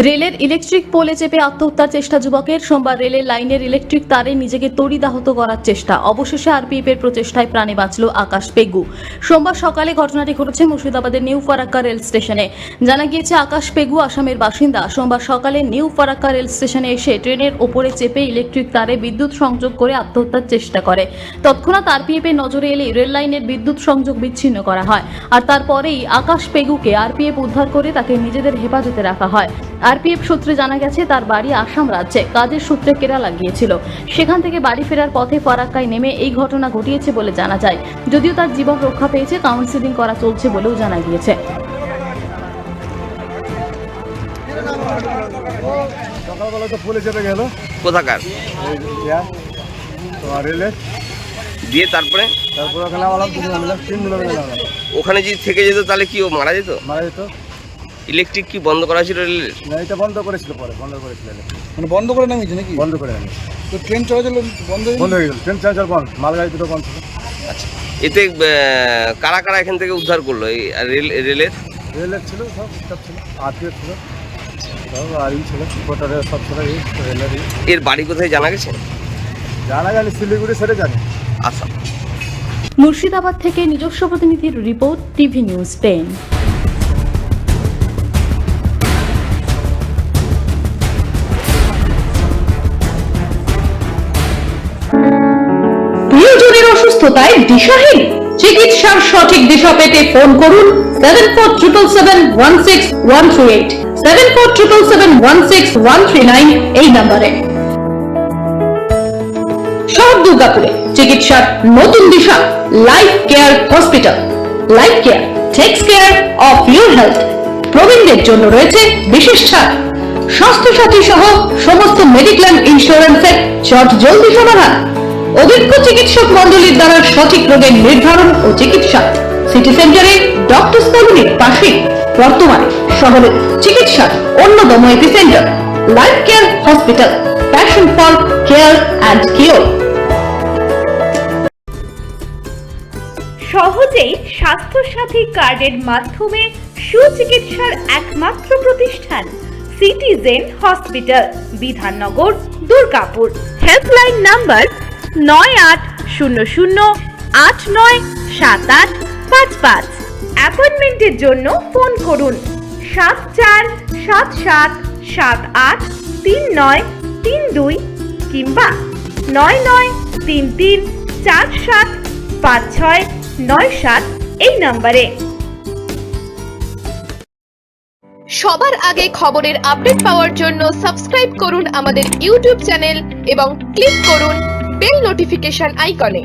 রেলের ইলেকট্রিক পোলে চেপে আত্মহত্যার চেষ্টা যুবকের। সোমবার রেলের লাইনের ইলেকট্রিক তারে নিজেকে তড়িদাহত করার চেষ্টা, অবশেষে আরপিএফ এর প্রচেষ্টায় প্রাণে বাঁচল আকাশ পেগু। সোমবার সকালে ঘটনাটি ঘটেছে মুর্শিদাবাদের নিউ ফারাক্কা রেল স্টেশনে। জানা গিয়েছে আকাশ পেগু আসামের বাসিন্দা। সোমবার সকালে নিউ ফারাক্কা রেল স্টেশনে এসে ট্রেনের ওপরে চেপে ইলেকট্রিক তারে বিদ্যুৎ সংযোগ করে আত্মহত্যার চেষ্টা করে। তৎক্ষণাৎ আরপিএফ এর নজরে এলে রেল লাইনের বিদ্যুৎ সংযোগ বিচ্ছিন্ন করা হয়, আর তারপরেই আকাশ পেগুকে আরপিএফ উদ্ধার করে তাকে নিজেদের হেফাজতে রাখা হয়। আরপিএফ সূত্রে জানা গেছে তার বাড়ি আসাম রাজ্যে, কাজের সূত্রে কেরালা গিয়েছিল। সেখান থেকে বাড়ি ফেরার পথে ফারাক্কায় নেমে এই ঘটনা ঘটিয়েছে বলে জানা যায়। যদিও তার জীবন রক্ষা পেয়েছে, কাউন্সেলিং করা চলছে বলেও জানা গিয়েছে। সকালবেলা তো পুলিশ চেপে গেল। কোথাকার? রেলের দিয়ে তারপরে ওখানে আমার 3 দিন ওখানে যদি থেকে যেত তাহলে কি ও মারা যেত? মারা যেত। ইলেকট্রিক কি বন্ধ করা ছিল রেলের? না, এটা বন্ধ করেছিল, পরে বন্ধ করেছিল। মানে বন্ধ করে নামিয়েছে নাকি? বন্ধ করে আনি, তো ট্রেন চলাচল বন্ধ হয়ে গেল। ট্রেন চলাচল বন্ধ, মালগাড়ি দুটো বন্ধ ছিল। আচ্ছা, এতে কারা কারা এখান থেকে উদ্ধার করলো? এই রেলের ছিল, সব ছিল, আরপিএফ ছিল, সব আর্মি ছিল, কোটারের সব ছিল। রেলের এর বাড়ি কোথায় জানা গেছে? জানা জানি শিলিগুড়ি, সেটা জানি। আসাম। মুর্শিদাবাদ থেকে নিজস্ব প্রতিনিধির রিপোর্ট, টিভি নিউজ 10। প্রিয়জনের অসুস্থতায় দিশাহীন? চিকিৎসার সঠিক দিশা পেতে ফোন করুন 7477716138, 7477716139 এই নম্বরে। শহর দুর্গাপুরে চিকিৎসার নতুন দিশা, life care hospital. Life care takes care of your health. প্রবীণদের জন্য রয়েছে বিশেষ ছাড়। স্বাস্থ্য সাথী সহ সমস্ত মেডিক্লেম ইন্স্যুরেন্সের জলদি সমাধান। অভিজ্ঞ চিকিৎসক মন্ডলীর দ্বারা সঠিক রোগের নির্ধারণ ও চিকিৎসা। সিটি সেন্টারে ডক্টরস কলোনির পাশে বর্তমানে শহরের চিকিৎসার অন্যতম epicentre life care hospital, passion for care and cure. সহজেই স্বাস্থ্যসাথী কার্ডের মাধ্যমে সুচিকিৎসার একমাত্র প্রতিষ্ঠান citizen hospital, Bidhannagar, Durgapur. Helpline number 9800897855। অ্যাপয়েন্টমেন্টের জন্য ফোন করুন 7477783932 কিংবা 9933475697 এই নম্বরে। সবার আগে খবরের আপডেট পাওয়ার জন্য সাবস্ক্রাইব করুন আমাদের ইউটিউব চ্যানেল এবং ক্লিক করুন বেল নোটিফিকেশন আইকনে।